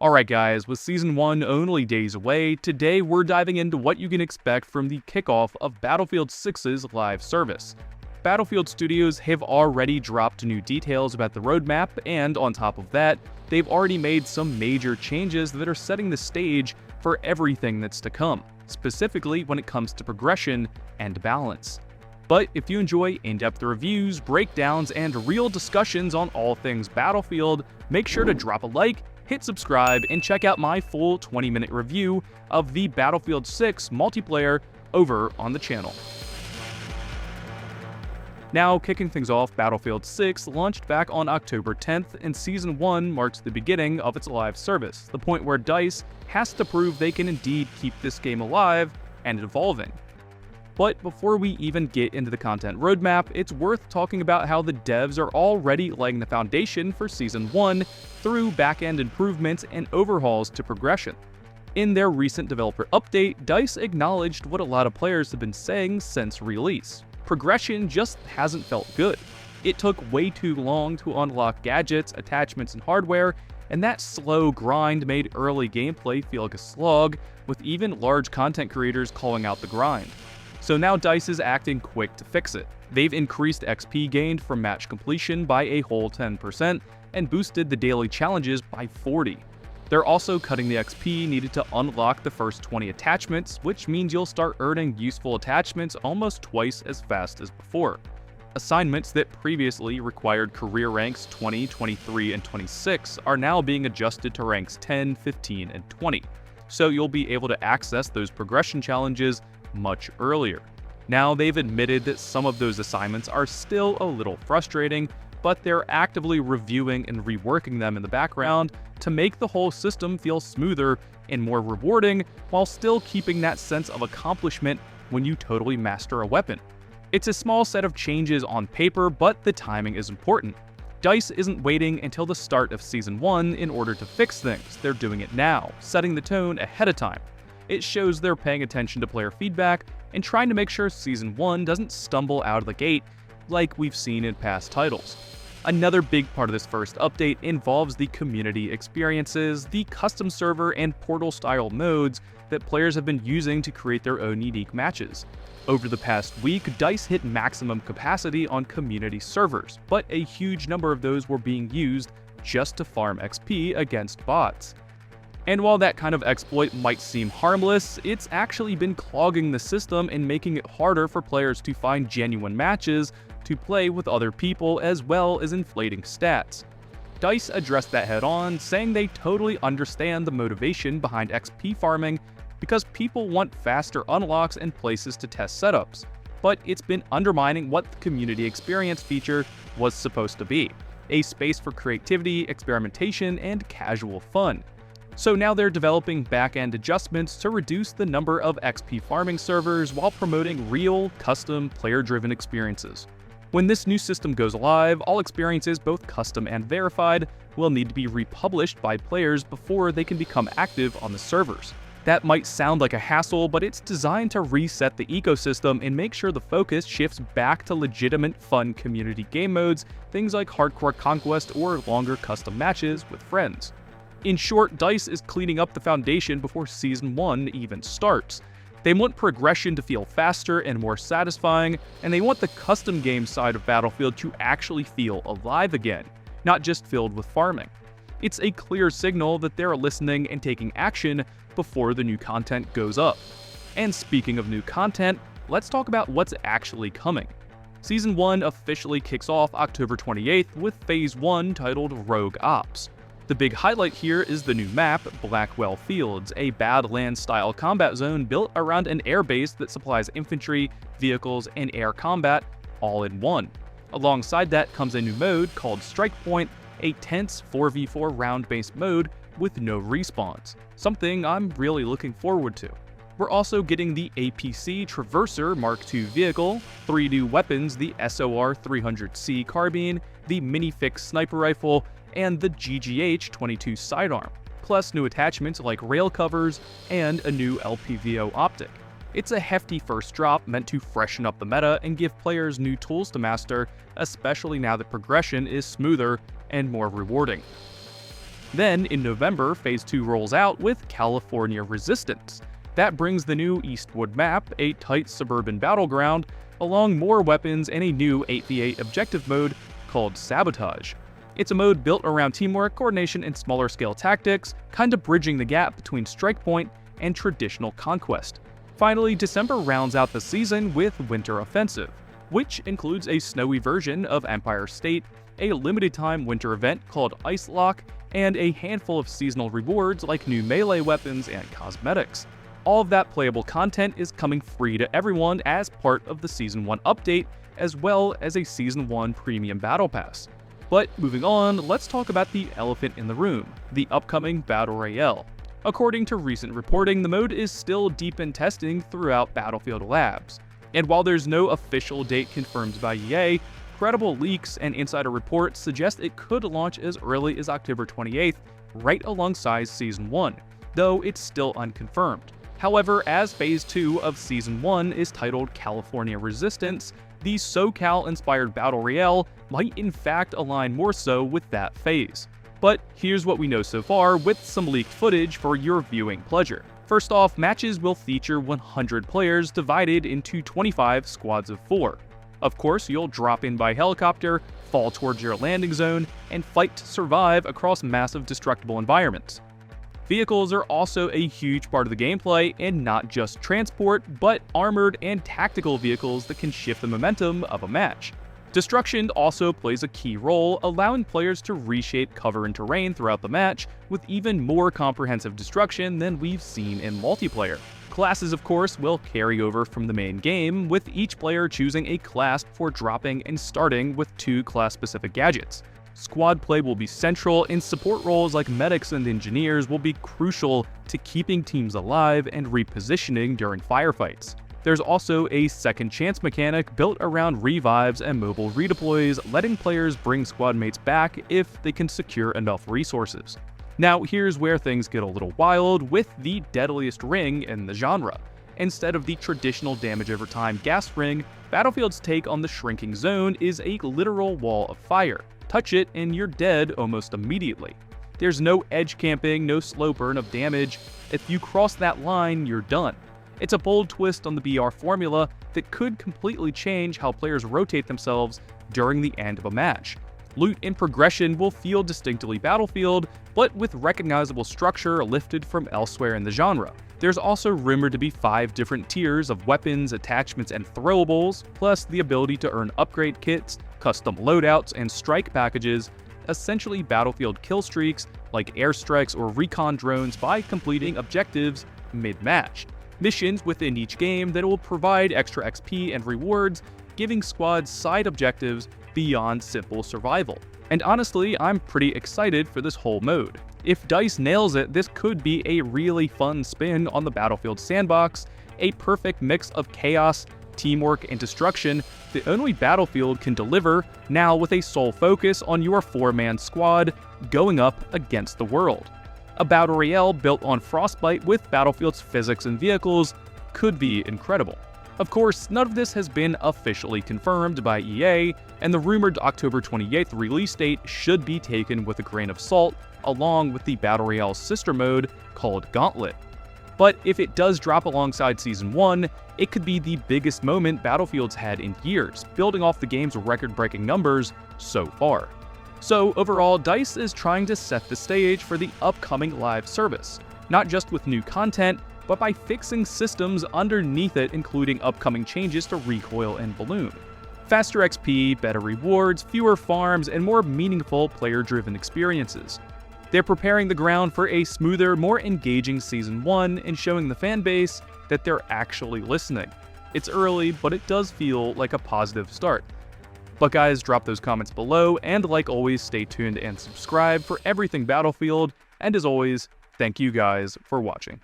Alright guys, with Season 1 only days away, today we're diving into what you can expect from the kickoff of Battlefield 6's live service. Battlefield Studios have already dropped new details about the roadmap, and on top of that, they've already made some major changes that are setting the stage for everything that's to come, specifically when it comes to progression and balance. But if you enjoy in-depth reviews, breakdowns, and real discussions on all things Battlefield, make sure to drop a like, hit subscribe, and check out my full 20-minute review of the Battlefield 6 multiplayer over on the channel. Now, kicking things off, Battlefield 6 launched back on October 10th, and Season 1 marks the beginning of its live service, the point where DICE has to prove they can indeed keep this game alive and evolving. But before we even get into the content roadmap, it's worth talking about how the devs are already laying the foundation for Season 1 through back-end improvements and overhauls to progression. In their recent developer update, DICE acknowledged what a lot of players have been saying since release. Progression just hasn't felt good. It took way too long to unlock gadgets, attachments, and hardware, and that slow grind made early gameplay feel like a slog, with even large content creators calling out the grind. So now DICE is acting quick to fix it. They've increased XP gained from match completion by a whole 10% and boosted the daily challenges by 40%. They're also cutting the XP needed to unlock the first 20 attachments, which means you'll start earning useful attachments almost twice as fast as before. Assignments that previously required career ranks 20, 23, and 26 are now being adjusted to ranks 10, 15, and 20. So you'll be able to access those progression challenges much earlier. Now, they've admitted that some of those assignments are still a little frustrating, but they're actively reviewing and reworking them in the background to make the whole system feel smoother and more rewarding, while still keeping that sense of accomplishment when you totally master a weapon. It's a small set of changes on paper, but the timing is important. DICE isn't waiting until the start of Season 1 in order to fix things. They're doing it now, setting the tone ahead of time. It shows they're paying attention to player feedback and trying to make sure Season 1 doesn't stumble out of the gate like we've seen in past titles. Another big part of this first update involves the community experiences, the custom server and portal-style modes that players have been using to create their own unique matches. Over the past week, DICE hit maximum capacity on community servers, but a huge number of those were being used just to farm XP against bots. And while that kind of exploit might seem harmless, it's actually been clogging the system and making it harder for players to find genuine matches to play with other people, as well as inflating stats. DICE addressed that head on, saying they totally understand the motivation behind XP farming because people want faster unlocks and places to test setups, but it's been undermining what the community experience feature was supposed to be: a space for creativity, experimentation, and casual fun. So now they're developing back-end adjustments to reduce the number of XP farming servers while promoting real, custom, player-driven experiences. When this new system goes live, all experiences, both custom and verified, will need to be republished by players before they can become active on the servers. That might sound like a hassle, but it's designed to reset the ecosystem and make sure the focus shifts back to legitimate, fun community game modes, things like hardcore conquest or longer custom matches with friends. In short, DICE is cleaning up the foundation before Season 1 even starts. They want progression to feel faster and more satisfying, and they want the custom game side of Battlefield to actually feel alive again, not just filled with farming. It's a clear signal that they're listening and taking action before the new content goes up. And speaking of new content, let's talk about what's actually coming. Season 1 officially kicks off October 28th with Phase 1 titled Rogue Ops. The big highlight here is the new map, Blackwell Fields, a Badlands-style combat zone built around an airbase that supplies infantry, vehicles, and air combat all in one. Alongside that comes a new mode called Strike Point, a tense 4v4 round-based mode with no respawns, something I'm really looking forward to. We're also getting the APC Traverser Mark II vehicle, 3 new weapons, the SOR 300C carbine, the Minifix sniper rifle, and the GGH-22 sidearm, plus new attachments like rail covers and a new LPVO optic. It's a hefty first drop meant to freshen up the meta and give players new tools to master, especially now that progression is smoother and more rewarding. Then, in November, Phase 2 rolls out with California Resistance. That brings the new Eastwood map, a tight suburban battleground, along more weapons and a new 8v8 objective mode called Sabotage. It's a mode built around teamwork, coordination, and smaller scale tactics, kinda bridging the gap between Strikepoint and traditional Conquest. Finally, December rounds out the season with Winter Offensive, which includes a snowy version of Empire State, a limited-time winter event called Ice Lock, and a handful of seasonal rewards like new melee weapons and cosmetics. All of that playable content is coming free to everyone as part of the Season 1 update, as well as a Season 1 Premium Battle Pass. But moving on, let's talk about the elephant in the room, the upcoming Battle Royale. According to recent reporting, the mode is still deep in testing throughout Battlefield Labs. And while there's no official date confirmed by EA, credible leaks and insider reports suggest it could launch as early as October 28th, right alongside Season 1, though it's still unconfirmed. However, as Phase 2 of Season 1 is titled California Resistance, the SoCal-inspired Battle Royale might in fact align more so with that phase. But here's what we know so far with some leaked footage for your viewing pleasure. First off, matches will feature 100 players divided into 25 squads of 4. Of course, you'll drop in by helicopter, fall towards your landing zone, and fight to survive across massive destructible environments. Vehicles are also a huge part of the gameplay, and not just transport, but armored and tactical vehicles that can shift the momentum of a match. Destruction also plays a key role, allowing players to reshape cover and terrain throughout the match with even more comprehensive destruction than we've seen in multiplayer. Classes, of course, will carry over from the main game, with each player choosing a class before dropping and starting with 2 class-specific gadgets. Squad play will be central, and support roles like medics and engineers will be crucial to keeping teams alive and repositioning during firefights. There's also a second chance mechanic built around revives and mobile redeploys, letting players bring squad mates back if they can secure enough resources. Now here's where things get a little wild with the deadliest ring in the genre. Instead of the traditional damage over time gas ring, Battlefield's take on the shrinking zone is a literal wall of fire. Touch it and you're dead almost immediately. There's no edge camping, no slow burn of damage. If you cross that line, you're done. It's a bold twist on the BR formula that could completely change how players rotate themselves during the end of a match. Loot and progression will feel distinctly Battlefield, but with recognizable structure lifted from elsewhere in the genre. There's also rumored to be 5 different tiers of weapons, attachments, and throwables, plus the ability to earn upgrade kits, custom loadouts, and strike packages, essentially Battlefield kill streaks like airstrikes or recon drones by completing objectives mid-match. Missions within each game that will provide extra XP and rewards, giving squads side objectives beyond simple survival. And honestly, I'm pretty excited for this whole mode. If DICE nails it, this could be a really fun spin on the Battlefield sandbox, a perfect mix of chaos, teamwork, and destruction that only Battlefield can deliver, now with a sole focus on your 4-man squad going up against the world. A Battle Royale built on Frostbite with Battlefield's physics and vehicles could be incredible. Of course, none of this has been officially confirmed by EA, and the rumored October 28th release date should be taken with a grain of salt, along with the Battle Royale sister mode called Gauntlet. But if it does drop alongside Season 1, it could be the biggest moment Battlefield's had in years, building off the game's record-breaking numbers so far. So overall, DICE is trying to set the stage for the upcoming live service, not just with new content, but by fixing systems underneath it, including upcoming changes to recoil and balloon. Faster XP, better rewards, fewer farms, and more meaningful player-driven experiences. They're preparing the ground for a smoother, more engaging Season 1 and showing the fanbase that they're actually listening. It's early, but it does feel like a positive start. But guys, drop those comments below, and like always, stay tuned and subscribe for everything Battlefield, and as always, thank you guys for watching.